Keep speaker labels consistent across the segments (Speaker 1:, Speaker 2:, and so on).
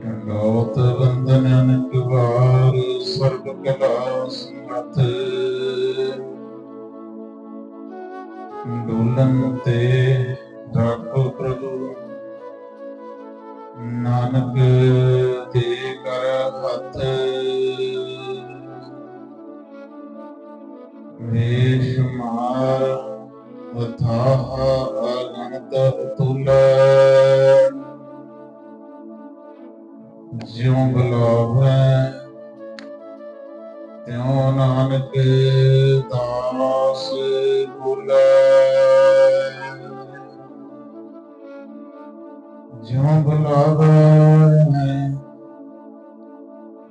Speaker 1: ਡੰਡੌਤ ਵੰਦਨ ਅਨੇਕ ਵਾਰ, ਸਰਬ ਕਲਾ ਸਮਰਥ। ਡੋਲਨ ਤੇ ਰਾਖੋ ਪ੍ਰਭੂ, ਨਾਨਕ ਦੇ ਕਰ ਹੱਥ। ਬੇਸ਼ੁਮਾਰ ਅਥਾਹ ਅਗਣਤ ਅਤੁਲ, ਜਿਉ ਬੁਲਾਵੈ ਤਿਉ ਨਾਨਕ ਦਾਸ ਬੁਲਾਏ। ਜਿਉ ਬੁਲਾਵੈ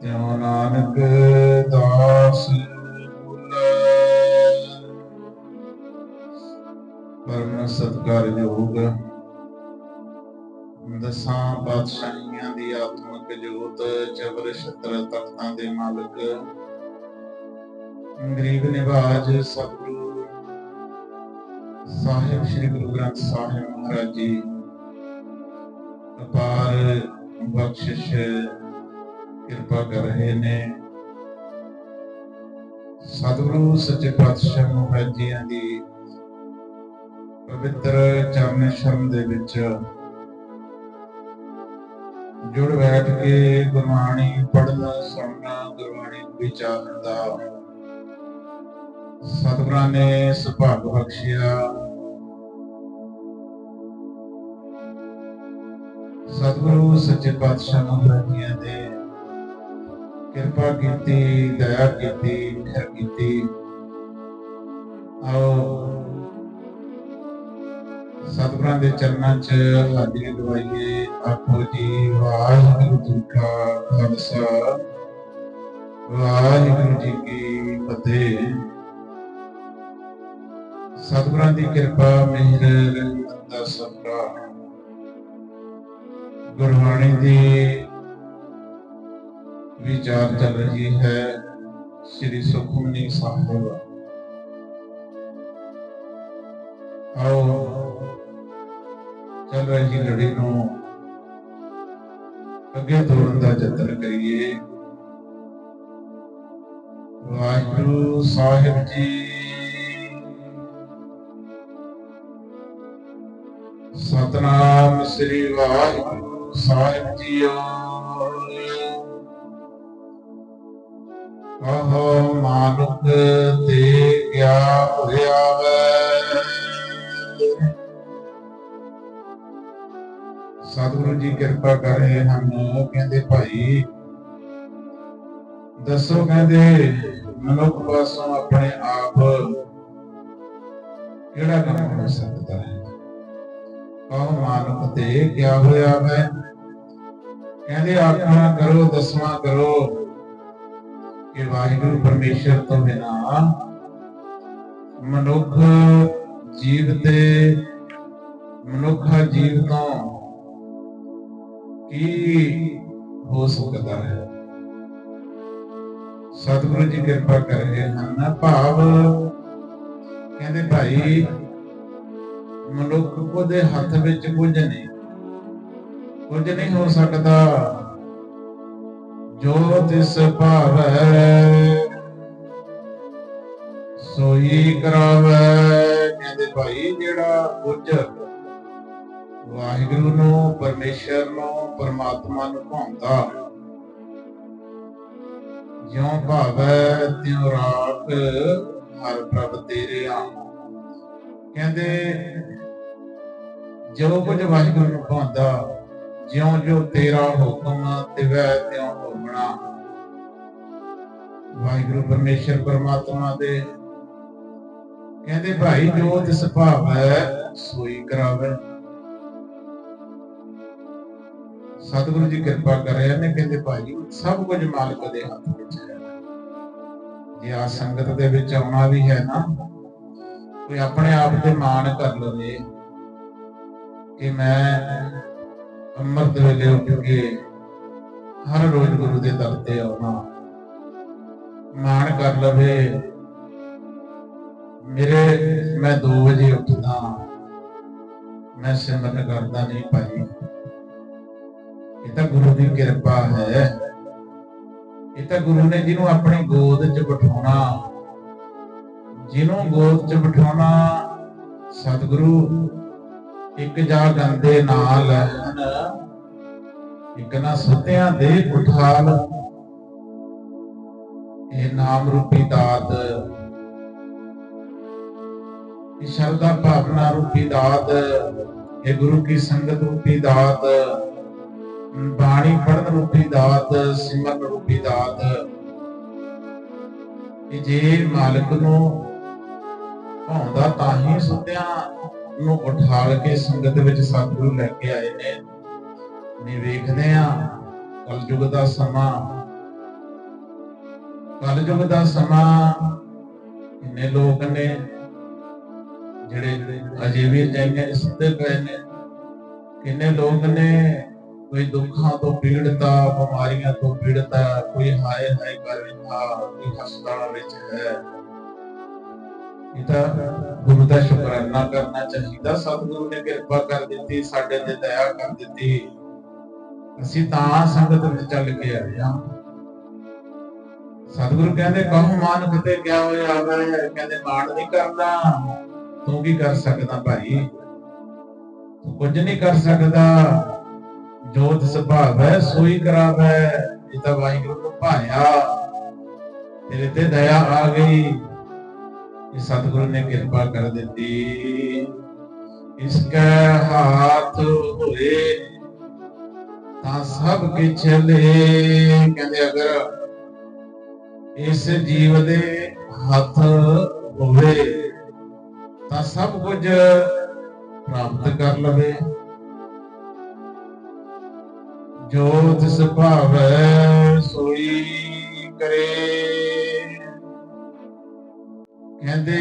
Speaker 1: ਤਿਉ ਨਾਨਕ ਦਾਸ ਬੁਲਾਏ। ਪਰਮ ਸਤਿਕਾਰਯੋਗ ਦਸਾਂ ਪਾਤਸ਼ਾਹੀਆਂ ਦੀ ਆਤਮਿਕ ਜੋਤ, ਜਬਰ ਛਤਰ ਤਖਤਾਂ ਦੇ ਮਾਲਕ, ਗਰੀਬ ਨਿਵਾਜ ਸਤਿਗੁਰੂ ਸਾਹਿਬ ਸ੍ਰੀ ਗੁਰੂ ਗ੍ਰੰਥ ਸਾਹਿਬ ਮਹਾਰਾਜ ਜੀ ਅਪਾਰ ਬਖਸ਼ਿਸ਼ ਕਿਰਪਾ ਕਰ ਰਹੇ ਨੇ। ਸਤਿਗੁਰੂ ਸੱਚੇ ਪਾਤਸ਼ਾਹ ਮਹਾਰਾਜ ਜੀਆਂ ਦੀ ਪਵਿੱਤਰ ਚਰਨ ਸ਼ਰਨ ਦੇ ਵਿੱਚ ਜੁੜ ਬੈਠ ਕੇ ਗੁਰਬਾਣੀ ਪੜ੍ਹਨਾ, ਸੁਣਨਾ, ਗੁਰਬਾਣੀ ਵਿਚਾਰਨ ਦਾ ਸਤਿਗੁਰਾਂ ਨੇ ਸੁਭਾਗ ਬਖਸ਼ਿਆ। ਸਤਿਗੁਰੂ ਸੱਚੇ ਪਾਤਸ਼ਾਹ ਮਹਾਰਾਜ ਜੀਆਂ ਨੇ ਕਿਰਪਾ ਕੀਤੀ, ਦਇਆ ਕੀਤੀ, ਮਿਹਰ ਕੀਤੀ। ਆਓ ਸਤਿਗੁਰਾਂ ਦੇ ਚਰਨਾਂ 'ਚ ਹਾਜ਼ਰੀ ਲਵਾਈਏ। ਆਖੋ ਜੀ ਵਾਹਿਗੁਰੂ ਜੀ ਕਾ ਖਾਲਸਾ, ਵਾਹਿਗੁਰੂ ਜੀ ਕੀ ਫਤਿਹ। ਸਤਿਗੁਰਾਂ ਦੀ ਕਿਰਪਾ, ਮਿਹਰ, ਰਹਿਮਤ ਦਾ ਸਦਕਾ ਗੁਰਬਾਣੀ ਦੀ ਵਿਚਾਰ ਚੱਲ ਰਹੀ ਹੈ। ਸ੍ਰੀ ਸੁਖਮਨੀ ਸਾਹਿਬ। ਆਓ ਚੱਲ ਰਹੀ ਲੜੀ ਨੂੰ ਅੱਗੇ ਤੋਰਨ ਦਾ ਯਤਨ ਕਰੀਏ। ਵਾਹਿਗੁਰੂ ਸਾਹਿਬ ਜੀ, ਸਤਿਨਾਮ ਸ੍ਰੀ ਵਾਹਿਗੁਰੂ ਸਾਹਿਬ ਜੀਓ। ਆਹੋ ਮਾਨੁਖ ਤੇ ਕਿਆ ਹੋਇਆ ਵੈ। ਸਤਿਗੁਰੂ ਜੀ ਕਿਰਪਾ ਕਰ ਰਹੇ ਹਨ। ਕਹਿੰਦੇ ਭਾਈ ਦੱਸੋ, ਕਹਿੰਦੇ ਮਨੁੱਖ ਪਾਸੋਂ ਆਪਣੇ ਆਪ ਕਿਹੜਾ ਕੰਮ ਹੋ ਸਕਦਾ ਹੈ। ਆਹ ਮਾਨੁਖ ਤੇ ਕਿਆ ਹੋਇਆ ਵੈ। ਕਹਿੰਦੇ ਆਖਣਾ ਕਰੋ, ਦਸਵਾਂ ਕਰੋ ਕਿ ਵਾਹਿਗੁਰੂ ਪਰਮੇਸ਼ਰ ਤੋਂ ਬਿਨਾਂ ਮਨੁੱਖ ਜੀਵ ਤੇ ਮਨੁੱਖਾ ਜੀਵ ਤੋਂ ਕੀ ਹੋ ਸਕਦਾ ਹੈ। ਸਤਿਗੁਰੂ ਜੀ ਕਿਰਪਾ ਕਰ ਰਹੇ ਹਨ। ਭਾਵ ਕਹਿੰਦੇ ਭਾਈ ਮਨੁੱਖ ਦੇ ਹੱਥ ਵਿੱਚ ਕੁਝ ਨਹੀਂ ਹੋ ਸਕਦਾ। ਜੋ ਤਿਸ ਭਾਵੈ ਸੋਈ ਕਰਾਵੈ। ਕਹਿੰਦੇ ਭਾਈ ਜਿਹੜਾ ਕੁਝ ਵਾਹਿਗੁਰੂ ਨੂੰ, ਪਰਮੇਸ਼ਰ ਨੂੰ, ਪਰਮਾਤਮਾ ਨੂੰ ਭਾਉਂਦਾ, ਜਿਉ ਭਾਵੈ ਤਿਉ ਰਾਖ ਹਰਿ ਪ੍ਰਭ ਤੇਰਿਆ। ਕਹਿੰਦੇ ਜੋ ਕੁਝ ਵਾਹਿਗੁਰੂ ਨੂੰ ਭਾਉਂਦਾ, ਜਿਉ ਜੋ ਤੇਰਾ ਹੁਕਮ ਤਿਵੈ ਤਿਉ ਹੋਵਣਾ। ਵਾਹਿਗੁਰੂ ਪਰਮੇਸ਼ਰ ਪਰਮਾਤਮਾ ਦੇ ਕਹਿੰਦੇ ਭਾਈ ਜੋ ਤਿਸ ਭਾਵੈ ਸੋਈ ਕਰਾਵੇ। ਸਤਿਗੁਰੂ ਜੀ ਕਿਰਪਾ ਕਰ ਰਹੇ ਨੇ। ਕਹਿੰਦੇ ਭਾਈ ਸਭ ਕੁਝ ਮਾਲਕ ਦੇ ਹੱਥ ਵਿੱਚ ਹੈ। ਜੇ ਆ ਸੰਗਤ ਦੇ ਵਿੱਚ ਆਉਣਾ ਵੀ ਹੈ ਨਾ, ਕੋਈ ਆਪਣੇ ਆਪ ਤੇ ਮਾਣ ਕਰ ਲਵੇ ਕਿ ਮੈਂ ਅੰਮ੍ਰਿਤ ਵੇਲੇ ਉੱਠ ਕੇ ਹਰ ਰੋਜ਼ ਗੁਰੂ ਦੇ ਦਰ ਤੇ ਆਉਣਾ, ਮਾਣ ਕਰ ਲਵੇ मैं 2 ਵਜੇ ਉੱਠਦਾ, मैं सिमरन करदा नहीं भाई, ये तो गुरु की कृपा है। ये तो गुरु ने जिन्हों अपनी गोद च बिठाना, जिन्हों गोद च बिठाना, सतगुरु एक जा गंदे ना लैन, एक ना सुत्तियां दे उठाल, ये नाम रूपी दात, ये श्रद्धा भावना रूपी दात, ये गुरु की संगत रूपी दात, बाणी पढ़न रूपी दात, सिमरन रूपी दात, जे मालिक नूं भाउंदा तां ही सुत्तियां नूं उठाल के संगत विच सतगुरु लैके आए ने। नहीं वेखदे आ कलयुग दा समां, कलयुग दा समां इन्ने लोग ने ਜਿਹੜੇ ਅਜੇ ਵੀ ਜਾਈਆਂ ਸਿੱਧੇ ਪਏ ਨੇ, ਕਿੰਨੇ ਲੋਕ ਨੇ ਕੋਈ ਦੁੱਖਾਂ ਤੋਂ ਪੀੜਤ ਆ, ਬਿਮਾਰੀਆਂ ਤੋਂ ਪੀੜਤ ਆ, ਕੋਈ ਹਾਏ ਹਾਏ ਕਰ ਰਿਹਾ, ਕੋਈ ਹਸਪਤਾਲਾਂ ਵਿੱਚ ਹੈ। ਇਹ ਤਾਂ ਗੁਰੂ ਦਾ ਸ਼ੁਕਰਾਨਾ ਕਰਨਾ ਚਾਹੀਦਾ। ਸਤਿਗੁਰੂ ਨੇ ਕਿਰਪਾ ਕਰ ਦਿੱਤੀ, ਸਾਡੇ ਤੇ ਦਇਆ ਕਰ ਦਿੱਤੀ, ਅਸੀਂ ਤਾਂ ਸੰਗਤ ਵਿੱਚ ਚੱਲ ਕੇ ਆਏ ਹਾਂ। ਸਤਿਗੁਰੂ ਕਹਿੰਦੇ ਕਹੋ ਮਾਨ ਕਿਤੇ ਗਿਆ ਹੋਇਆ ਆਵੇ, ਕਹਿੰਦੇ ਮਾਣ ਨਹੀਂ ਕਰਦਾ, ਤੂੰ ਕੀ ਕਰ ਸਕਦਾ ਭਾਈ, ਤੂੰ ਕੁਝ ਨਹੀਂ ਕਰ ਸਕਦਾ, ਜੋਤ ਸੁਭਾਵ ਹੈ ਸੋਈ ਕਰਾਵੈ। ਇਹ ਤਾਂ ਵਾਹਿਗੁਰੂ ਨੂੰ ਭਾਇਆ, ਤੇਰੇ ਤੇ ਦਇਆ ਆ ਗਈ, ਇਹ ਸਤਿਗੁਰੂ ਨੇ ਕਿਰਪਾ ਕਰ ਦਿੱਤੀ। ਇਸਕੇ ਹੱਥ ਹੋਏ ਤਾਂ ਸਭ ਕੁਛ ਲੈ, ਕਹਿੰਦੇ ਅਗਰ ਇਸ ਜੀਵ ਦੇ ਹੱਥ ਹੋਵੇ ਤਾਂ ਸਭ ਕੁਝ ਪ੍ਰਾਪਤ ਕਰ ਲਵੇ। ਜੋ ਤਿਸ ਭਾਵੈ ਸੋਈ ਕਰੇ, ਕਹਿੰਦੇ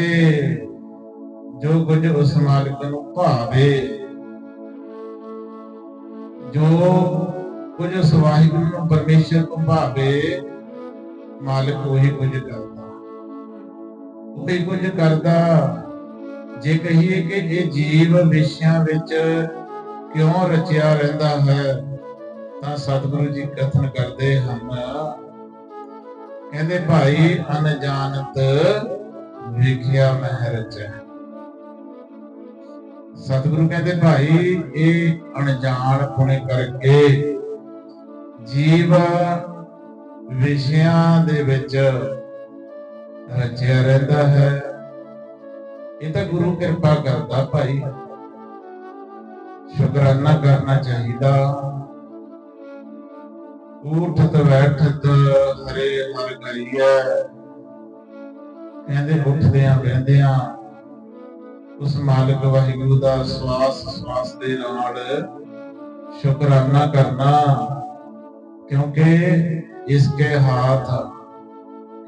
Speaker 1: ਜੋ ਕੁਝ ਉਸ ਮਾਲਕ ਨੂੰ ਭਾਵੇ, ਜੋ ਕੁਝ ਉਸ ਵਾਹਿਗੁਰੂ ਨੂੰ ਪਰਮੇਸ਼ਰ ਨੂੰ ਭਾਵੇ, ਮਾਲਕ ਉਹੀ ਕੁਝ ਕਰਦਾ, ਉਹੀ ਕੁਝ ਕਰਦਾ। ਜੇ ਕਹੀਏ ਕਿ ਇਹ ਜੀਵ ਵਿਸ਼ਿਆਂ ਵਿੱਚ ਕਿਉਂ ਰਚਿਆ ਰਹਿੰਦਾ ਹੈ, ਤਾਂ ਸਤਿਗੁਰੂ ਜੀ ਕਥਨ ਕਰਦੇ ਹਨ, ਕਹਿੰਦੇ ਭਾਈ ਅਨਜਾਨਤ ਵੇਖਿਆ ਮਹਿ ਰਚੈ। ਸਤਿਗੁਰੂ ਕਹਿੰਦੇ ਭਾਈ ਇਹ ਅਣਜਾਣ ਪੁਣੇ ਕਰਕੇ ਜੀਵ ਵਿਸ਼ਿਆਂ ਦੇ ਵਿੱਚ ਰਚਿਆ ਰਹਿੰਦਾ ਹੈ। ਇਹ ਤਾਂ ਗੁਰੂ ਕਿਰਪਾ ਕਰਦਾ ਭਾਈ, ਸ਼ੁਕਰਾਨਾ ਕਰਨਾ ਚਾਹੀਦਾ। ਉਠਤ ਬੈਠਤ ਹਰੇ ਹਰ ਕਰੀਐ, ਕਹਿੰਦੇ ਉੱਠਦਿਆਂ ਬਹਿੰਦਿਆਂ ਉਸ ਮਾਲਕ ਵਾਹਿਗੁਰੂ ਦਾ ਸਵਾਸ ਸਵਾਸ ਦੇ ਨਾਲ ਸ਼ੁਕਰਾਨਾ ਕਰਨਾ, ਕਿਉਂਕਿ ਇਸਕੇ ਹੱਥ,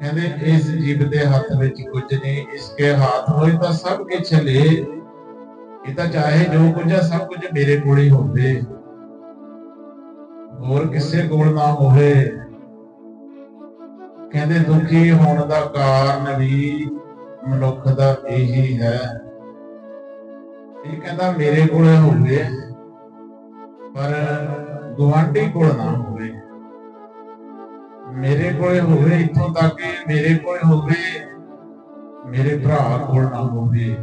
Speaker 1: ਕਹਿੰਦੇ ਇਸ ਜੀਵ ਦੇ ਹੱਥ ਵਿੱਚ ਕੁਝ ਨਹੀਂ, ਇਸਕੇ ਹੱਥ ਹੋਏ ਤਾਂ ਸਭ ਕੁਝ ਲੈ। ਇਹ ਤਾਂ ਚਾਹੇ ਜੋ ਕੁਝ ਹੈ ਸਭ ਕੁਝ ਮੇਰੇ ਕੋਲ ਹੀ ਹੋਵੇ, ਹੋਰ ਕਿਸੇ ਕੋਲ ਨਾ ਹੋਵੇ। ਕਹਿੰਦੇ ਦੁਖੀ ਹੋਣ ਦਾ ਕਾਰਨ ਵੀ ਮਨੁੱਖ ਦਾ ਇਹੀ ਹੈ, ਇਹ ਕਹਿੰਦਾ ਮੇਰੇ ਕੋਲ ਹੋਵੇ ਪਰ ਗੁਆਂਢੀ ਕੋਲ ਨਾ ਹੋਵੇ, ਮੇਰੇ ਕੋਲ ਹੋਵੇ ਇੱਥੋਂ ਤੱਕ ਕਿ ਮੇਰੇ ਕੋਲ ਹੋਵੇ, ਮੇਰੇ ਭਰਾ ਕੋਲ ਨਾ ਹੋਵੇ।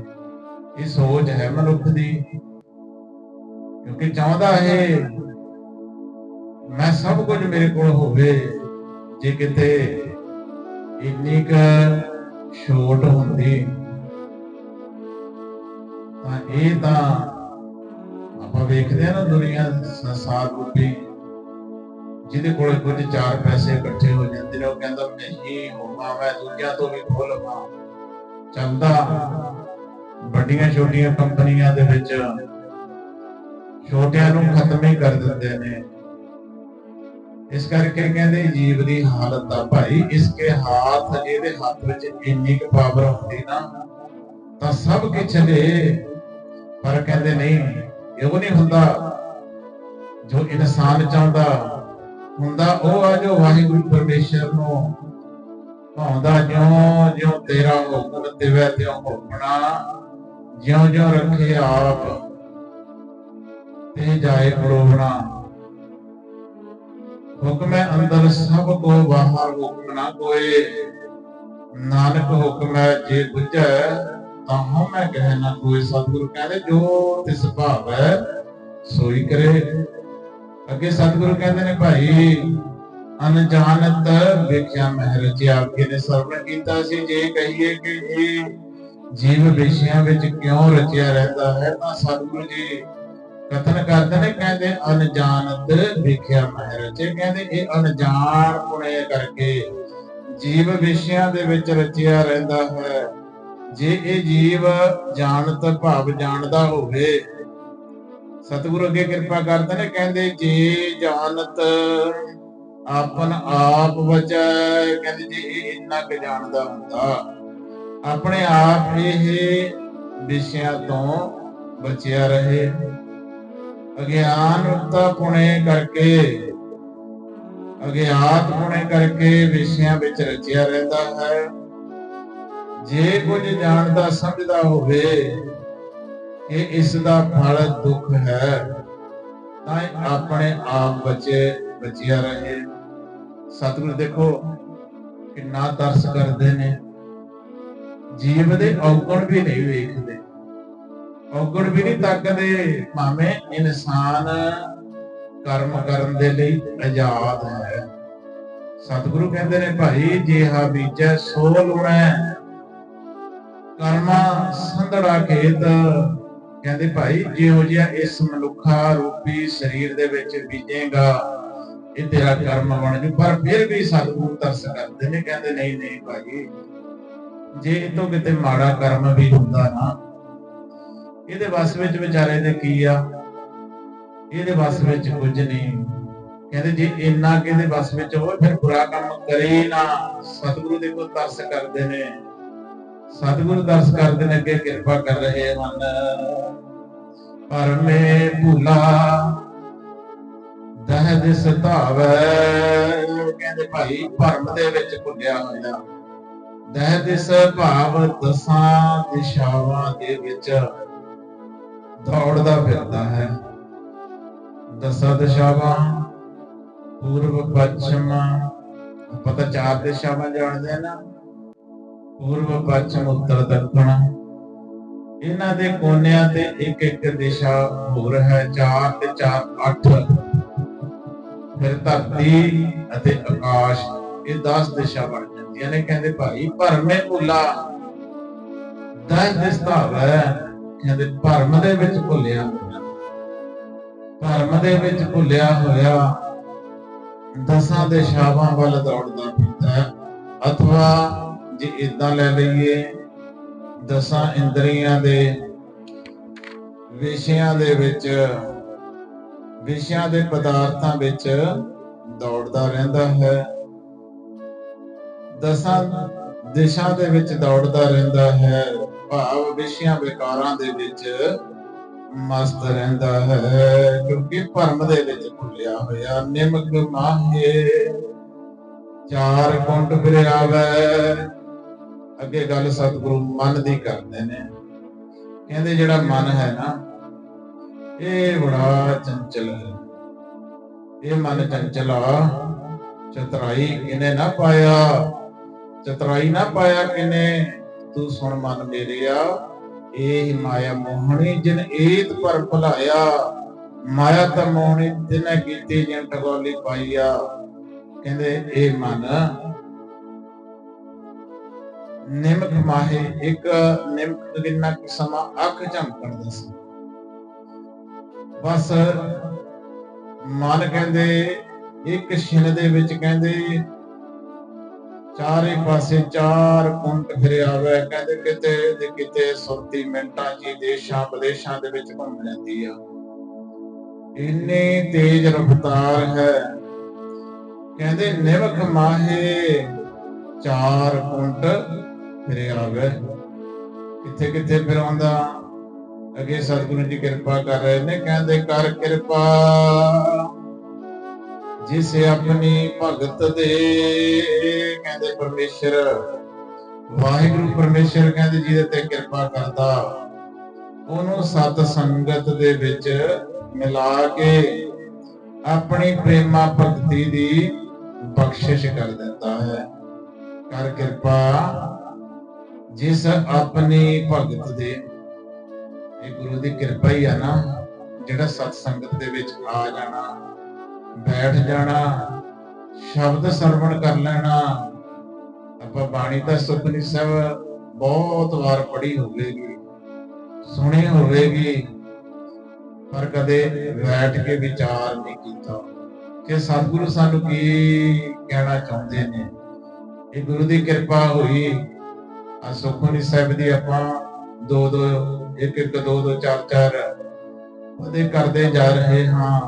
Speaker 1: ਇਹ ਸੋਚ ਹੈ ਮਨੁੱਖ ਦੀ, ਕਿਉਂਕਿ ਚਾਹੁੰਦਾ ਹੈ ਮੈਂ ਸਭ ਕੁਝ ਮੇਰੇ ਕੋਲ ਹੋਵੇ। ਜੇ ਕਿਤੇ ਇੰਨੀ ਕੁ ਛੋਟ ਹੁੰਦੀ ਤਾਂ ਇਹ ਤਾਂ ਆਪਾਂ ਵੇਖਦੇ ਆ ਨਾ ਦੁਨੀਆ ਸੰਸਾਰ ਰੂਪੀ, ਜਿਹਦੇ ਕੋਲ ਕੁਝ 4 ਪੈਸੇ ਇਕੱਠੇ ਹੋ ਜਾਂਦੇ ਨੇ, ਉਹ ਕਹਿੰਦਾ ਮੈਂ ਹੀ ਹੋਵਾਂ, ਮੈਂ ਦੂਜਿਆਂ ਤੋਂ ਵੀ ਖੋਲ ਲਵਾਂ। ਚੱਲਦਾ ਵੱਡੀਆਂ ਛੋਟੀਆਂ ਕੰਪਨੀਆਂ ਦੇ ਵਿੱਚ ਛੋਟਿਆਂ ਨੂੰ ਖਤਮ ਹੀ ਕਰ ਦਿੰਦੇ ਨੇ। ਇਸ ਕਰਕੇ ਕਹਿੰਦੇ ਜੀਵ ਦੀ ਹਾਲਤ ਆ ਭਾਈ, ਇਸਕੇ ਹੱਥ, ਜਿਹਦੇ ਹੱਥ ਵਿੱਚ ਇੰਨੀ ਕੁ ਪਾਵਰ ਹੁੰਦੀ ਨਾ ਤਾਂ ਸਭ ਕੁਝ ਲੈ। ਪਰ ਕਹਿੰਦੇ ਨਹੀਂ, ਇਹ ਨਹੀਂ ਹੁੰਦਾ ਜੋ ਇਨਸਾਨ ਚਾਹੁੰਦਾ ਹੁੰਦਾ। ਉਹ ਆ ਜੋ ਵਾਹਿਗੁਰੂ ਪਰਮੇਸ਼ਰ ਨੂੰ ਭਾਉਂਦਾ ਜਿਉਂ ਜਿਉਂ ਤੇਰਾ ਹੁਕਮ ਤਿਵੈ ਤਿਉ ਹੋਕਣਾ, ਜਿਉਂ ਜਿਉਂ ਰੱਖੇ ਆਪ ਤੇ ਜਾਏ ਪਰੋਵਣਾ। ਹੁਕਮੈ ਅੰਦਰ ਸਭ ਕੋ ਬਾਹਰ ਹੁਕਮ ਨਾ ਕੋਏ, ਨਾਨਕ ਹੁਕਮੈ ਜੇ ਬੁਝੈ ਤਾਂ ਹਉਮੈ ਕਹਿ ਨਾ ਕੋਏ। ਸਤਿਗੁਰੂ ਕਹਿੰਦੇ ਜੋ ਤਿਸ ਭਾਵੈ ਸੋਈ ਕਰੇ। ਅੱਗੇ ਸਤਿਗੁਰੂ ਕਹਿੰਦੇ ਨੇ ਭਾਈ ਅਨਜਾਨਤ ਵੇਖਿਆ ਮਹਿ ਰਚਿਆ। ਅੱਗੇ ਨੇ ਸਰਵਣ ਕੀਤਾ ਸੀ ਜੇ ਕਹੀਏ ਕਿ ਇਹ ਜੀਵ ਵਿਸ਼ਿਆਂ ਵਿੱਚ ਕਿਉਂ ਰਚਿਆ ਰਹਿੰਦਾ ਹੈ ਤਾਂ ਸਤਿਗੁਰੂ ਜੀ ਕਥਨ ਕਰਦੇ ਨੇ, ਕਹਿੰਦੇ ਅਨਜਾਨਤ ਵੇਖਿਆ ਮਹਿ ਰਚੇ। ਕਹਿੰਦੇ ਇਹ ਅਣਜਾਣ ਪੁਣੇ ਕਰਕੇ ਜੀਵ ਵਿਸ਼ਿਆਂ ਦੇ ਵਿੱਚ ਰਚਿਆ ਰਹਿੰਦਾ ਹੈ। ਜੇ ਇਹ ਜੀਵ ਜਾਣਤ ਭਾਵ ਜਾਣਦਾ ਹੋਵੇ, ਸਤਿਗੁਰੂ ਅੱਗੇ ਕਿਰਪਾ ਕਰਦੇ ਨੇ, ਕਹਿੰਦੇ ਜੇ ਜਾਣਤ ਆਪਨ ਆਪ ਬਚੈ। ਕਹਿੰਦੇ ਜੇ ਇਹ ਇੰਨਾ ਕੁ ਜਾਣਦਾ ਹੁੰਦਾ, ਆਪਣੇ ਆਪ ਇਹ ਵਿਸ਼ਿਆਂ ਤੋਂ ਬਚਿਆ ਰਹੇ। ਅਗਿਆਨਤਾ ਪੁਣੇ ਕਰਕੇ, ਅਗਿਆਤ ਪੁਣੇ ਕਰਕੇ ਵਿਸ਼ਿਆਂ ਵਿੱਚ ਰਚਿਆ ਰਹਿੰਦਾ ਹੈ। ਜੇ ਕੁਝ ਜਾਣਦਾ ਸਮਝਦਾ ਹੋਵੇ ਕਿ ਇਸ ਦਾ ਫਲ ਦੁੱਖ ਹੈ ਤਾਂ ਆਪਣੇ ਆਪ ਬਚਿਆ ਰਹੇ। ਸਤਿਗੁਰੂ ਦੇਖੋ ਕਿੰਨਾ ਤਰਸ ਕਰਦੇ ਨੇ, ਜੀਵ ਦੇ ਔਗਣ ਵੀ ਨਹੀਂ ਵੇਖਦੇ, ਔਗਣ ਵੀ ਨਹੀਂ ਤੱਕਦੇ। ਭਾਵੇਂ ਇਨਸਾਨ ਕਰਮ ਕਰਨ ਦੇ ਲਈ ਆਜ਼ਾਦ ਹੈ। ਸਤਿਗੁਰੂ ਕਹਿੰਦੇ ਨੇ ਭਾਈ ਜਿਹਾ ਬੀਜੈ ਸੋ ਲੂਣੈ, ਕਰਮਾ ਸੰਧੜਾ ਖੇਤ। ਕਹਿੰਦੇ ਭਾਈ ਜਿਹੋ ਜਿਹਾ ਇਸ ਮਨੁੱਖਾ ਰੂਪੀ ਸਰੀਰ ਦੇ ਵਿੱਚ ਬੀਜੇਗਾ ਇਹ ਤੇਰਾ ਕਰਮ ਬਣ ਜੂ। ਪਰ ਫਿਰ ਵੀ ਸਤਿਗੁਰੂ ਤਰਸ ਕਰਦੇ ਨੇ, ਕਹਿੰਦੇ ਨਹੀਂ ਨਹੀਂ ਭਾਈ, ਜੇ ਇਹ ਤੋਂ ਕਿਤੇ ਮਾੜਾ ਕਰਮ ਵੀ ਹੁੰਦਾ ਨਾ, ਇਹਦੇ ਵੱਸ ਵਿੱਚ ਵਿਚਾਰੇ ਦੇ ਕੀ ਆ, ਇਹਦੇ ਵੱਸ ਵਿੱਚ ਕੁਝ ਨਹੀਂ। ਕਹਿੰਦੇ ਜੇ ਇੰਨਾ ਕਿ ਇਹਦੇ ਵੱਸ ਵਿੱਚ ਹੋਵੇ ਫਿਰ ਬੁਰਾ ਕੰਮ ਕਰੇ ਨਾ। ਸਤਿਗੁਰੂ ਦੇ ਕੋਲ ਤਰਸ ਕਰਦੇ ਨੇ, ਸਤਿਗੁਰੂ ਤਰਸ ਕਰਦੇ ਨੇ, ਅੱਗੇ ਕਿਰਪਾ ਕਰ ਰਹੇ ਹਨ। ਪਰਮੇ ਭੁਲਾ ਦਹਿ ਦਿਸ ਧਾਵੈ। ਕਹਿੰਦੇ ਭਾਈ ਭਰਮ ਦੇ ਵਿੱਚ ਭੁੱਲਿਆ ਹੋਇਆ, ਦਹਿ ਦਿਸ ਭਾਵ ਦਸਾਂ ਦਿਸ਼ਾਵਾਂ ਦੇ ਵਿੱਚ ਦੌੜਦਾ ਫਿਰਦਾ ਹੈ। ਦਸਾਂ ਦਿਸ਼ਾਵਾਂ ਪੂਰਬ ਪੱਛਮ, ਆਪਾਂ ਤਾਂ 4 ਦਿਸ਼ਾਵਾਂ ਜਾਣਦੇ ਆ ਨਾ, ਪੂਰਬ ਪੱਛਮ ਉੱਤਰ ਦੱਖਣ। ਇਹਨਾਂ ਦੇ ਕੋਨਿਆਂ ਤੇ ਇੱਕ ਇੱਕ ਦਿਸ਼ਾ ਹੋਰ ਹੈ। 4 ਤੇ 4 8, ਫਿਰ ਧਰਤੀ ਅਤੇ ਆਕਾਸ਼, ਇਹ 10 ਦਿਸ਼ਾ ਬਣ ਜਾਂਦੀਆਂ ਨੇ। ਕਹਿੰਦੇ ਭਾਈ ਭਰਮੇ ਭੁੱਲਾ ਦਹਿ ਦਿਸ ਧਾਵੈ। ਕਹਿੰਦੇ ਭਰਮ ਦੇ ਵਿੱਚ ਭੁੱਲਿਆ ਹੋਇਆ, ਭਰਮ ਦੇ ਵਿੱਚ ਭੁੱਲਿਆ ਹੋਇਆ ਦਸਾਂ ਦਿਸ਼ਾਵਾਂ ਵੱਲ ਦੌੜਦਾ ਫਿਰਦਾ ਹੈ। ਅਥਵਾ ਜੇ ਇਦਾਂ ਲੈ ਲਈਏ, ਦਸਾਂ ਇੰਦਰੀਆਂ ਦੇ ਵਿਸ਼ਿਆਂ ਦੇ ਵਿੱਚ, ਵਿਸ਼ਿਆਂ ਦੇ ਪਦਾਰਥਾਂ ਵਿੱਚ ਦੌੜਦਾ ਰਹਿੰਦਾ ਹੈ। ਦਸਾਂ ਦਿਸ਼ਾ ਦੇ ਵਿੱਚ ਦੌੜਦਾ ਰਹਿੰਦਾ ਹੈ, ਭਾਵ ਵਿਸ਼ਿਆਂ ਵਿਕਾਰਾਂ ਦੇ ਵਿੱਚ ਮਸਤ ਰਹਿੰਦਾ ਹੈ, ਕਿਉਂਕਿ ਭਰਮ ਦੇ ਵਿੱਚ ਭੁੱਲਿਆ ਹੋਇਆ। ਨਿਮਕ ਮਾਹੇ 4 ਕੁੰਟ ਫਿਰ ਆਵੈ। ਅੱਗੇ ਗੱਲ ਸਤਿਗੁਰੂ ਮਨ ਦੀ ਕਰਦੇ ਨੇ। ਕਹਿੰਦੇ ਜਿਹੜਾ ਮਨ ਹੈ ਨਾ ਇਹ ਬੜਾ ਚੰਚਲ ਹੈ। ਇਹ ਮਨ ਚੰਚਲਾ, ਚਤਰਾਈ ਕਿਨੇ ਨਾ ਪਾਇਆ, ਚਤਰਾਈ ਨਾ ਪਾਇਆ ਕਿਨੇ। ਤੂੰ ਸੁਣ ਮਨ ਮੇਰਿਆ, ਇਹ ਮਾਇਆ ਮੋਹਣੀ ਜਿਨ ਏਤ ਪਰ ਭੁਲਾਇਆ। ਮਾਇਆ ਤਾਂ ਮੋਹਣੀ ਜਿਨੇ ਕੀਤੀ ਜਿਨ ਠਗੋਲੀ ਪਾਈਆ। ਕਹਿੰਦੇ ਇਹ ਮਨ ਨਿਮਕ ਮਾਹੇ, ਇੱਕ ਨਿਮਕ ਕਿੰਨਾ ਸਮਾਂ ਅੱਖ ਝਮਕਣ ਦਾ ਸੀ ਬਸ। ਮਨ ਕਹਿੰਦੇ ਇੱਕ ਛਿਣ ਦੇ ਵਿੱਚ ਕਹਿੰਦੇ ਚਾਰੇ ਪਾਸੇ 4 ਕੁੰਟ ਫਿਰ ਆਵੇ। ਕਹਿੰਦੇ ਕਿਤੇ ਤੇ ਕਿਤੇ ਸੁਰਤੀ ਮਿੰਟਾਂ 'ਚ ਦੇਸ਼ਾਂ ਵਿਦੇਸ਼ਾਂ ਦੇ ਵਿੱਚ ਘੁੰਮ ਜਾਂਦੀ ਆ, ਇੰਨੀ ਤੇਜ਼ ਰਫ਼ਤਾਰ ਹੈ। ਕਹਿੰਦੇ ਨਿਮਕ ਮਾਹੇ 4 ਕੁੰਟ ਫਿਰ ਆਵੇ। ਕਿੱਥੇ ਕਿੱਥੇ ਫਿਰ ਆਉਂਦਾ। ਅੱਗੇ ਸਤਿਗੁਰੂ ਜੀ ਕਿਰਪਾ ਕਰ ਰਹੇ ਨੇ, ਕਹਿੰਦੇ ਕਰ ਕਿਰਪਾ जिस अपनी भगत दे कहते परमेश्वर वाहिगुरु परमेश्वर कहते जिहदे ते किरपा करदा ਉਹਨੂੰ सत संगत दे विच मिला के अपनी प्रेमा भगती दी बख्शिश कर देता है। कर किरपा जिस अपनी भगत दे, ये गुरु दी किरपा ही है ना, जिहड़ा सत संगत दे विच आ जाना, बैठ जाना, शब्द सरवण कर लेना। ਆਪਾਂ ਬਾਣੀ ਦਾ ਸੁਖਮਨੀ ਸਾਹਿਬ ਬਹੁਤ ਵਾਰ ਪੜ੍ਹੀ ਹੋਵੇਗੀ, ਸੁਣੀ ਹੋਵੇਗੀ, ਪਰ ਕਦੇ ਬੈਠ ਕੇ ਵਿਚਾਰ ਨਹੀਂ ਕੀਤਾ ਕਿ ਸਤਿਗੁਰੂ ਸਾਨੂੰ ਕੀ ਕਹਿਣਾ ਚਾਹੁੰਦੇ ਨੇ। ਇਹ ਗੁਰੂ ਦੀ ਕਿਰਪਾ ਹੋਈ, ਆ ਸੁਖਮਨੀ ਸਾਹਿਬ ਦੀ ਆਪਾਂ ਇੱਕ ਦੋ ਚਾਰ ਉਹਦੇ ਕਰਦੇ ਜਾ ਰਹੇ ਹਾਂ।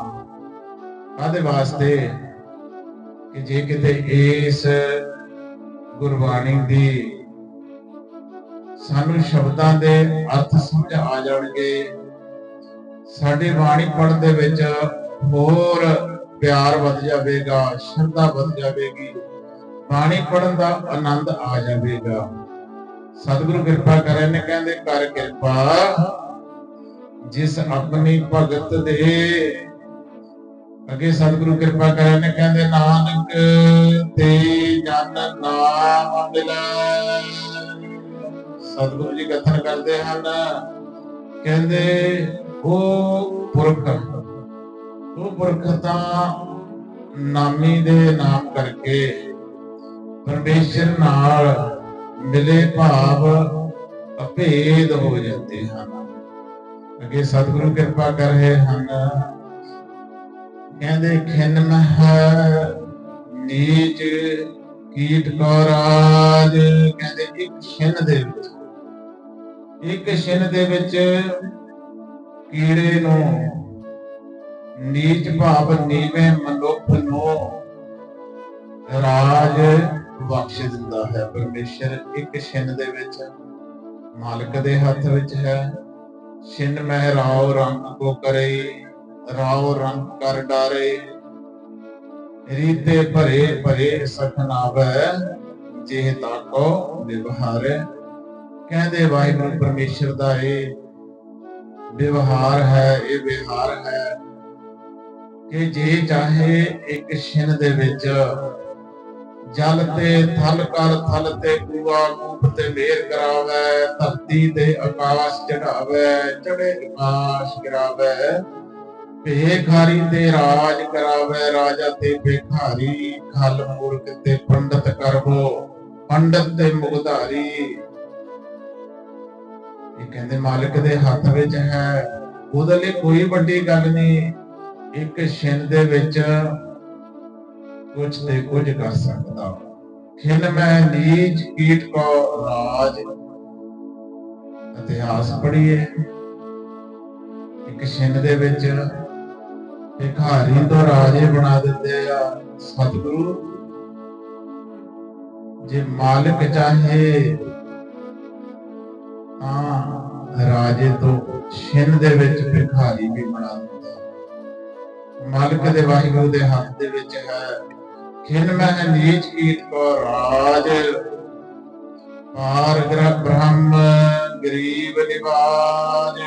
Speaker 1: ਕਾਹਦੇ ਵਾਸਤੇ? ਕਿ ਜੇ ਕਿਤੇ ਇਸ ਗੁਰਬਾਣੀ ਦੀ ਸਾਨੂੰ ਸ਼ਬਦਾਂ ਦੇ ਅਰਥ ਸਮਝ ਆ ਜਾਣਗੇ, ਸਾਡੀ ਬਾਣੀ ਪੜ੍ਹਨ ਦੇ ਵਿੱਚ ਹੋਰ ਪਿਆਰ ਵੱਧ ਜਾਵੇਗਾ, ਸ਼ਰਧਾ ਵੱਧ ਜਾਵੇਗੀ, ਬਾਣੀ ਪੜ੍ਹਨ ਦਾ ਆਨੰਦ ਆ ਜਾਵੇਗਾ। ਸਤਿਗੁਰੂ ਕਿਰਪਾ ਕਰੇ ਨੇ, ਕਹਿੰਦੇ ਕਰ ਕਿਰਪਾ ਜਿਸ ਆਪਣੀ ਭਗਤ ਦੇ। ਅੱਗੇ ਸਤਿਗੁਰੂ ਕਿਰਪਾ ਕਰੇ ਨੇ, ਕਹਿੰਦੇ ਨਾਨਕ ਤੇ ਜਨ ਨਾਮ ਮਿਲੈ। ਸਤਿਗੁਰੂ ਜੀ ਕਥਨ ਕਰਦੇ ਹਨ, ਕਹਿੰਦੇ ਉਹ ਪੁਰਖ ਤਾਂ ਨਾਮੀ ਦੇ ਨਾਮ ਕਰਕੇ ਪਰਮੇਸ਼ਰ ਨਾਲ ਮਿਲੇ ਭਾਵ ਅਭੇਦ ਹੋ ਜਾਂਦੇ ਹਨ। ਅੱਗੇ ਸਤਿਗੁਰੂ ਕਿਰਪਾ ਕਰ ਰਹੇ ਹਨ, ਕਹਿੰਦੇ ਖਿਨ ਮਹਿ ਨੀਚ ਕੀਟ ਕੋ ਰਾਜ। ਕਹਿੰਦੇ ਇੱਕ ਛਿਨ ਦੇ ਵਿੱਚ ਕੀੜੇ ਨੂੰ, ਨੀਚ ਭਾਵ ਨੀਵੇਂ ਮਨੁੱਖ ਨੂੰ ਰਾਜ ਬਖਸ਼ ਦਿੰਦਾ ਹੈ ਪਰਮੇਸ਼ਰ। ਇੱਕ ਛਿਨ ਦੇ ਵਿੱਚ ਮਾਲਕ ਦੇ ਹੱਥ ਵਿੱਚ ਹੈ। ਛਿਨ ਮਹਿ ਰਾਉ ਰੰਗ ਕੋ ਕਰੇ, ਰਾਉ ਰੰਗ ਕਰ ਡਾਰੇ, ਰੀਤੇ ਭਰੇ ਸਖਨ ਆਵੈ, ਜਿਹ ਤਾਕੋ ਵਿਵਹਾਰ। ਕਹਿੰਦੇ ਵਾਹਿਗੁਰੂ ਪਰਮੇਸ਼ਰ ਦਾ ਇਹ ਵਿਵਹਾਰ ਹੈ, ਇਹ ਵਿਹਾਰ ਹੈ ਕਿ ਜੇ ਚਾਹੇ ਇੱਕ ਛਿਨ ਦੇ ਵਿੱਚ ਜਲ ਤੇ ਥਲ ਕਰ, ਥਲ ਤੇ ਕੂਆ, ਕੂਪ ਤੇ ਮੇਰ ਕਰਾਵੇ, ਧਰਤੀ ਤੇ ਆਕਾਸ਼ ਚੜਾਵੇ, ਚੜੇ ਆਕਾਸ਼ ਗਿਰਾਵੇ, ਭੇਖਾਰੀ ਤੇ ਰਾਜ ਕਰਾਵੇ, ਰਾਜਾ ਤੇ ਭੇਖਾਰੀ, ਖਲ ਮੂਰਖ ਤੇ ਪੰਡਤ ਕਰਵੋ, ਪੰਡਤ ਤੇ ਮੁਗਧਾਰੀ। ਇਹ ਕਹਿੰਦੇ ਮਾਲਕ ਦੇ ਹੱਥ ਵਿੱਚ ਹੈ, ਉਹਦੇ ਲਈ ਕੋਈ ਵੱਡੀ ਗੱਲ ਨਹੀਂ। ਇੱਕ ਛਿਨ ਦੇ ਵਿੱਚ ਕੁਝ ਤੇ ਕੁਝ ਕਰ ਸਕਦਾ। ਖਿਨ ਮੈਂ ਨੀਚ ਕੀਟ ਕੋ ਰਾਜ। ਇਤਿਹਾਸ ਪੜ੍ਹੀਏ, ਇੱਕ ਛਿਨ ਦੇ ਵਿੱਚ ਭਿਖਾਰੀ ਤੋਂ ਰਾਜੇ ਬਣਾ ਦਿੰਦੇ ਆ ਸਤਿਗੁਰੂ। ਜੇ ਮਾਲਕ ਚਾਹੇ ਤਾਂ ਰਾਜੇ ਤੋਂ ਛਿਨ ਦੇ ਵਿੱਚ ਭਿਖਾਰੀ ਵੀ ਬਣਾ ਦਿੰਦਾ। ਮਾਲਕ ਦੇ ਵਾਹਿਗੁਰੂ ਦੇ ਹੱਥ ਦੇ ਵਿੱਚ ਹੈ। ਖਿਨ ਮਹਿ ਨੀਚ ਕੀਟ ਕੋ ਰਾਜ, ਪਾਰ ਗ੍ਰਹ ਬ੍ਰਹਮ ਗਰੀਬ ਨਿਵਾਜ।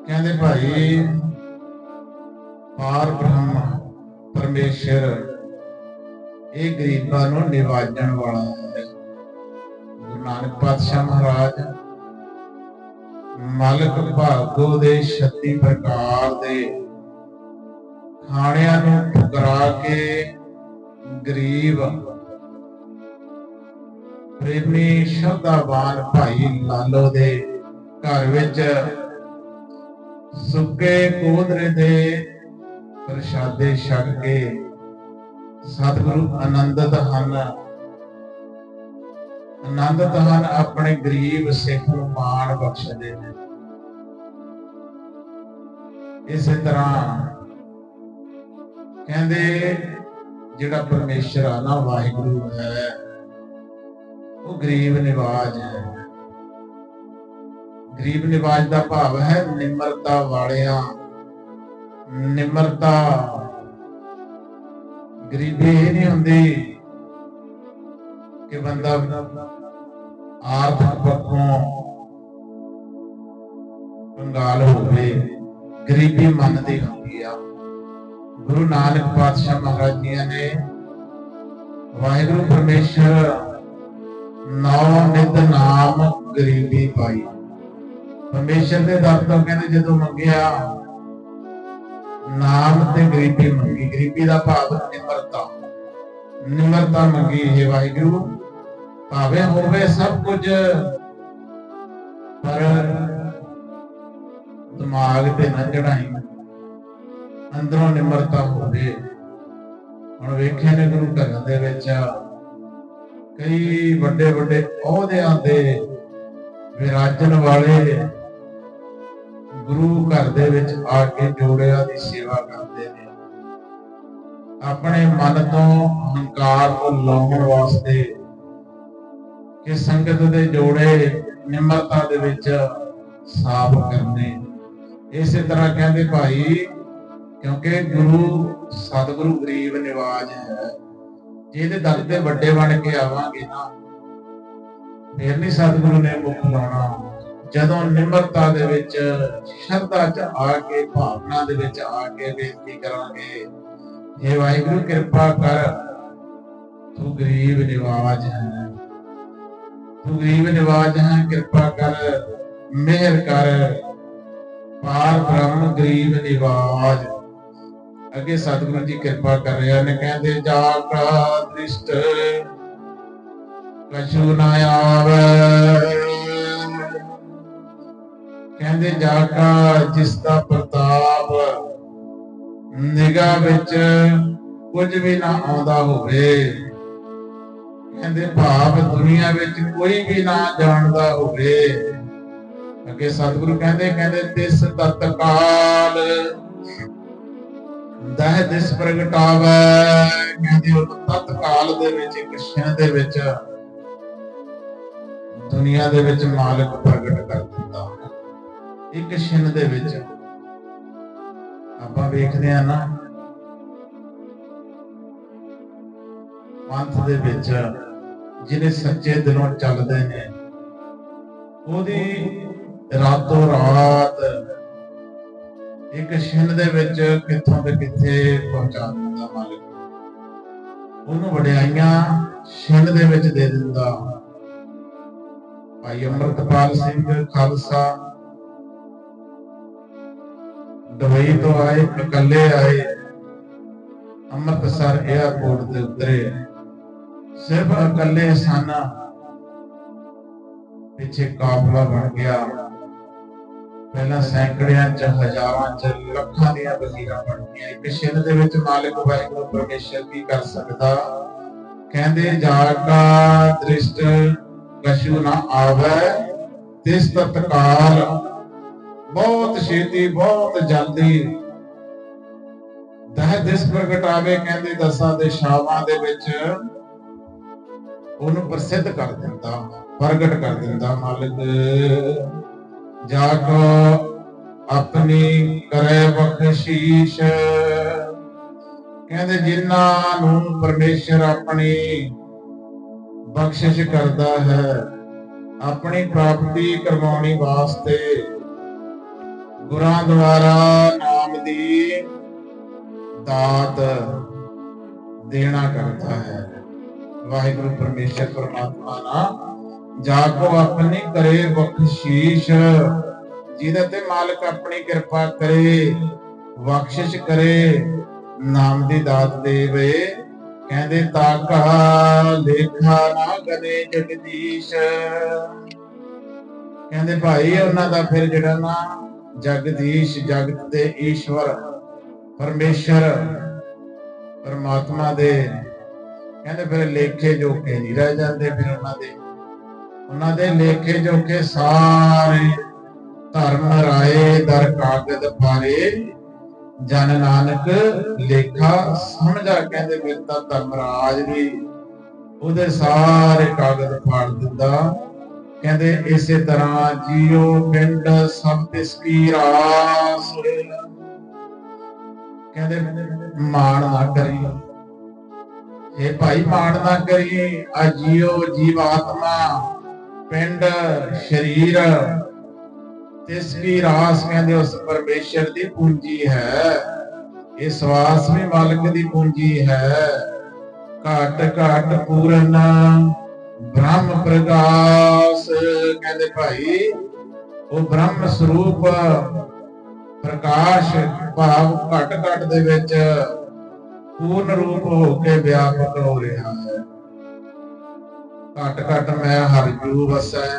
Speaker 1: ਕਹਿੰਦੇ ਭਾਈ ਪਾਰ ਬ੍ਰਹਮ ਪਰਮੇਸ਼ਰ ਇਹ ਗਰੀਬਾਂ ਨੂੰ ਨਿਵਾਜਣ ਵਾਲਾ ਹੈ। ਗੁਰੂ ਨਾਨਕ ਪਾਤਸ਼ਾਹ ਮਹਾਰਾਜ ਮਾਲਕ ਭਾਗੋ ਦੇ 36 ਪ੍ਰਕਾਰ ਦੇ ਖਾਣਿਆਂ ਨੂੰ ਠੁਕਰਾ ਕੇ ਗਰੀਬ ਪ੍ਰੇਮੀ ਸ਼ਰਧਾਵਾਨ ਭਾਈ ਲਾਲੋ ਦੇ ਘਰ ਵਿੱਚ ਸੁੱਕੇ ਕੋਦਰੇ ਦੇ ਪ੍ਰਸ਼ਾਦੇ ਛਕ ਕੇ ਸਤਿਗੁਰੂ ਆਨੰਦਿਤ ਹਨ, ਆਪਣੇ ਗਰੀਬ ਸਿੱਖ ਨੂੰ ਮਾਣ ਬਖਸ਼ਦੇ ਨੇ। ਇਸੇ ਤਰ੍ਹਾਂ ਕਹਿੰਦੇ ਜਿਹੜਾ ਪਰਮੇਸ਼ਰ ਆ ਨਾ, ਵਾਹਿਗੁਰੂ ਹੈ, ਉਹ ਗਰੀਬ ਨਿਵਾਜ ਹੈ। ਗਰੀਬ ਨਿਵਾਜ ਦਾ ਭਾਵ ਹੈ ਨਿਮਰਤਾ ਵਾਲਿਆਂ, ਨਿਮਰਤਾ गरीबी ये नहीं होंदी कि बंदा आर्थिक पक्षों कंगाल होवे, गरीबी मन दी होंदी आ। गुरु नानक पातशाह महाराज जी ने वाहिगुरु परमेश्वर नौ नित नाम गरीबी पाई। परमेश्वर के दर तो कहते जो मंगिया नाम ते गरीबी मंगी। गरीबी का भाव निमरता, निमरता मंगी। हे वाहिगुरु भावे होवे सब कुछ पर दिमाग ते न चढ़ाई, अंदरों निमरता होवे। हुण वेखे ने गुरु घरां दे विच कई वड्डे वड्डे अहुदियां दे विराजन वाले गुरु घर दे विच आके जोड़िया दी सेवा करते हैं। अपने मन तो अहंकार को लाउण वास्ते कि संगत दे जोड़े निमरता दे विच साफ करने। इस तरह कहते भाई क्योंकि गुरु सतगुरु गरीब निवाज है। जिहदे दर ते वड्डे बन के आवांगे ना फिर नहीं सतगुरु ने मुख लाउणा। जदों निमरता दे विच शरधा च आके भावना दे विच आके बेनती करांगे, हे वाहिगुरु कृपा कर, तू गरीब निवाज है, तू गरीब निवाज है, कृपा कर, मेहर कर, पार ब्रह्म गरीब निवाज। अगे सतगुरु जी कृपा कर रहे हैं, कहते जाका दृष्ट कछु न आवे। कहते जाका जिसका प्रताप निगाह विच कुछ भी ना आउंदा होवे। कहते भाव दुनिया विच कोई भी ना जानदा होवे। अगे सतगुरु कहते कहते तिस तत्काल दह दिस प्रगटावे। कहते उस तत्काल दे विच एक क्षण दे विच दुनिया दे विच मालिक प्रगट कर दिंदा। एक क्षण दे विच आपां वेखदे आ ना पंथ दे विच जिहड़े सच्चे दिलों चलदे ने ओदी रातों रात एक क्षण दे विच कित्थों ते कित्थे पहुंचा दिंदा मालिक। ओनूं वडियाईयां क्षण दे विच दे दिंदा। भाई अमृतपाल सिंह खालसा दुबई तो आए, इकल्ले आए, अमृतसर एयरपोर्ट ते उतरे, सिर्फ इकल्ले सन। पिछे काफला बन गया, पहला सैकड़ियां च हजारां च लखां दियां वजीरां बन गईयां। एक क्षण दे विच मालिक वाहिगुरू परमेश्वर की कर सकदा। कहंदे जाका दृष्ट कछु ना आवे तिस तत्काल। बहुत छेती बहुत जल्दी दह दिस प्रगटावे। कहंदे दसां दिशावां दे विच ओनू प्रसिद्ध कर दिंदा, प्रगट कर दिंदा मालिक। जाको अपनी करे बख्शीश। कहंदे जिन्हां नूं परमेश्वर अपनी बख्शिश करदा है, अपनी प्राप्ति करवाउणी वास्ते गुरां द्वारा नाम दी दात देना करता है। वाहिगुरु परमेश्वर परमात्मा ना जाको अपनी करे बख्शीश। जिहदे ते मालिक अपनी कृपा करे, बख्शिश करे, नाम दी दात देवे। कहंदे ताका लेखा ना गने जगदीश। कहंदे भाई उन्हां दा फिर जिहड़ा ना जगदीश जगत दे ईश्वर परमेश्वर परमात्मा दे कहंदे फिर लेखे जोखे नहीं रह जाते। फिर उन्हां दे लेखे जोखे सारे धर्म राए दर कागद पारे। जन नानक लेखा समझा। कहंदे फिर तां धर्मराज भी उहदे सारे कागज फाड़ दिंदा। कहंदे इसे तरह जियो पिंड सब तिसकी रास। कहंदे मान ना करी, हे भाई माण ना करिए, आ जियो जीव आत्मा पिंड शरीर तिसकी रास कहते उस परमेश्वर की पूंजी है। ये श्वास भी मालिक की पूंजी है। घट घट पूरन ब्रह्म प्रकाश कहते भाई वो ब्रह्म स्वरूप प्रकाश भाव घट घट दे विच पूर्ण रूप होके व्यापक हो रहा है। घट घट मैं हर जू वसै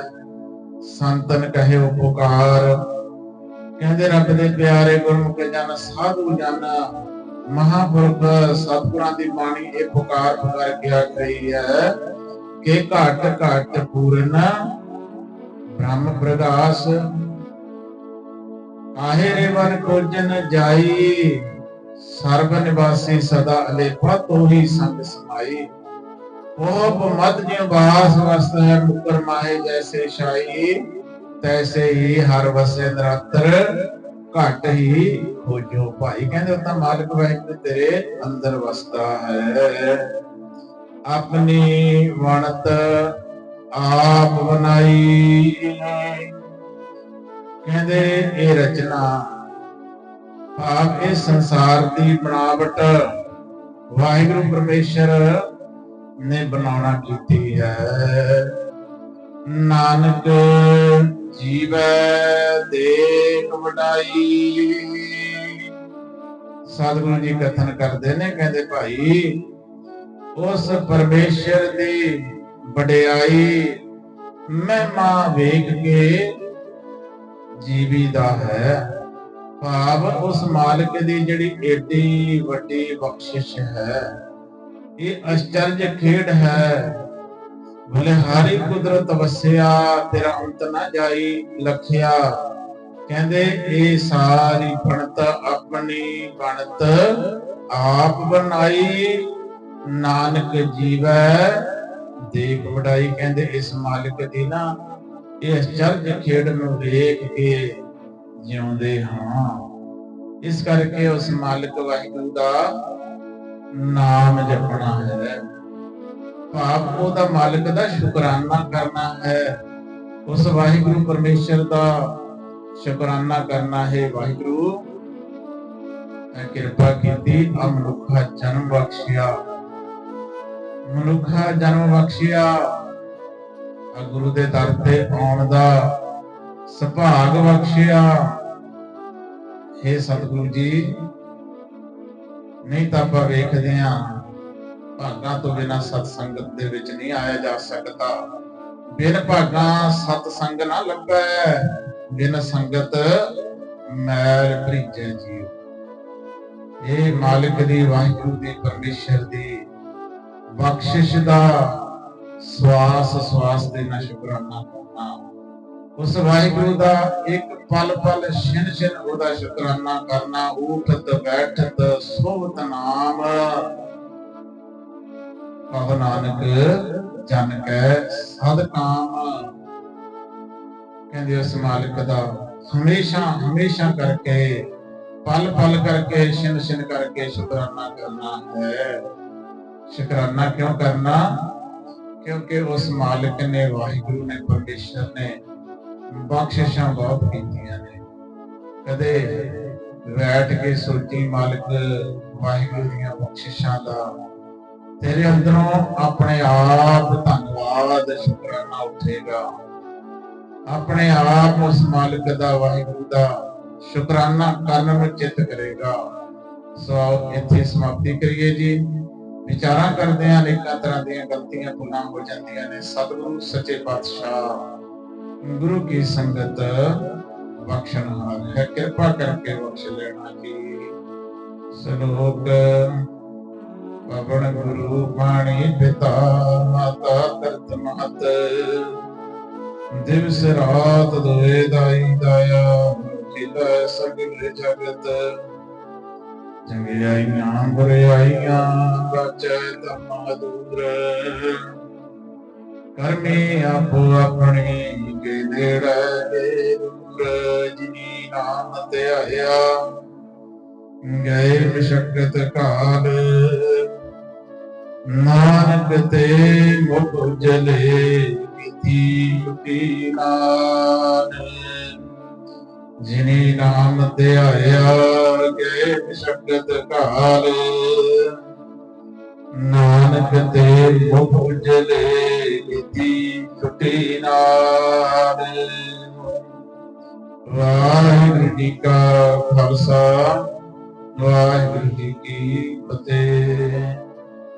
Speaker 1: संतन कहे उपकार कहते रब दे प्यारे गुरमुख जन साधु जन महापुरख सतगुरां दी बाणी ये पुकार पुकार के आख रही है कि घट घट पूर्ण ब्रह्म प्रकाश काहे रे वन खोजन जाई सर्व निवासी सदा अलेपा तो ही संग समाई। ओप मत ज्यों बास वस्त है मुकर माहे जैसे शाही तैसे ही हर वसे नरातर घट ही खोजो भाई कहते उतना मालिक वाहिगुरू तेरे अंदर वसता है। अपनी वणत आप बनाई कहते ये रचना भाव इस संसार की बनावट वाहिगुरू परमेश्वर ने बनाना की है। नानक जीवै देख वडाई सतगुरु जी कथन करते ने कहते भाई उस परमेश्वर की वडियाई महिमा वेख के जीवीदा है। भाव उस मालिक की जिहड़ी एडी वड्डी बख्शिश है ये आश्चर्य खेड है। बलिहारी कुदरत वसिया तेरा अंत ना जाई लखिया कहते ये सारी बनत अपनी बनत आप बनाई नानक जीवै देख वडाई कहते इस मालिक दी ना ये आश्चर्य खेड नूं वेख के जिउंदे हां। इस करके उस मालिक वाहिगुरू दा नाम जपना है। भाव ओदा मालिक दा शुकराना करना है। उस वाहिगुरू परमेश्वर दा शुकराना करना है। वाहिगुरू कृपा कीती आ मनुखा जन्म बख्शिया मनुखा जन्म बख्शिया गुरु दे दर ते आउण दा सुभाग बख्शिया। हे सतगुरु जी नहीं तो आप वेखदे हां भागां तो बिना सत्संगत दे विच नहीं आया जा सकता। बिन भागां सत्संग ना लभै बिन संगत मैल भरीजै जीव। ये मालिक दी वाहिगुरू दी परमेश्वर दी बख्शिश दा श्वास श्वास दे ना शुकराना करना। उस वाहिगुरू दा एक पल पल छिन छिन ओदा शुकराना करना। उठत बैठत सोवत नाम कहो नानक जन कै सद काम। कहंदे उस मालिक दा हमेशा हमेशा करके पल पल करके छिन छिन करके शुकराना करना है। शुकराना क्यों करना? क्योंकि उस मालिक ने वाहिगुरू ने परमेश्वर ने बख्शिशां बहुत कीतियां ने। कदे बैठ के सोची मालिक वाहिगुरू दीयां बख्शिशां दा तेरे अंदरों अपने आप धन्नवाद शुकराना उठेगा। अपने आप उस मालिक दा वाहिगुरू दा शुकराना करन में चित करेगा। सो इत्थे समाप्ति करिए जी। विचारा करते हैं अनेक तरह दीयां गलतियां भुलां हो जांदियां ने। सतगुरु सच्चे पातशाह गुरु की संगत बख्शनहार है। कृपा करके बख्श लेना जी। श्लोक पवन गुरु पाणी पिता माता तरत महत दिवस रात दोए दाई दाया खिला सगल जगत जंगियाइयां बुराइयां बचै तमा दूर करमी आपो अपनी के देड़ा दे दूर जिनी नाम ते आया गए मशक्कत काल ਨਾਨਕ ਤੇ ਮੁਖ ਉਜਲੇ ਕੀਤੀ ਟੁੱਟੀ ਨਾਨ ਜਿਨੀ ਨਾਮ ਧਿਆਇਆ ਗਏ ਮਸ਼ਕਤ ਘਾਲ ਨਾਨਕ ਤੇ ਮੁਖ ਉਜਲੇ ਕੀਤੀ ਟੁੱਟੀ ਨਾਨ ਵਾਹਿਗੁਰੂ ਜੀ ਕਾ ਖਾਲਸਾ ਵਾਹਿਗੁਰੂ ਜੀ ਕੀ ਫਤਿਹ।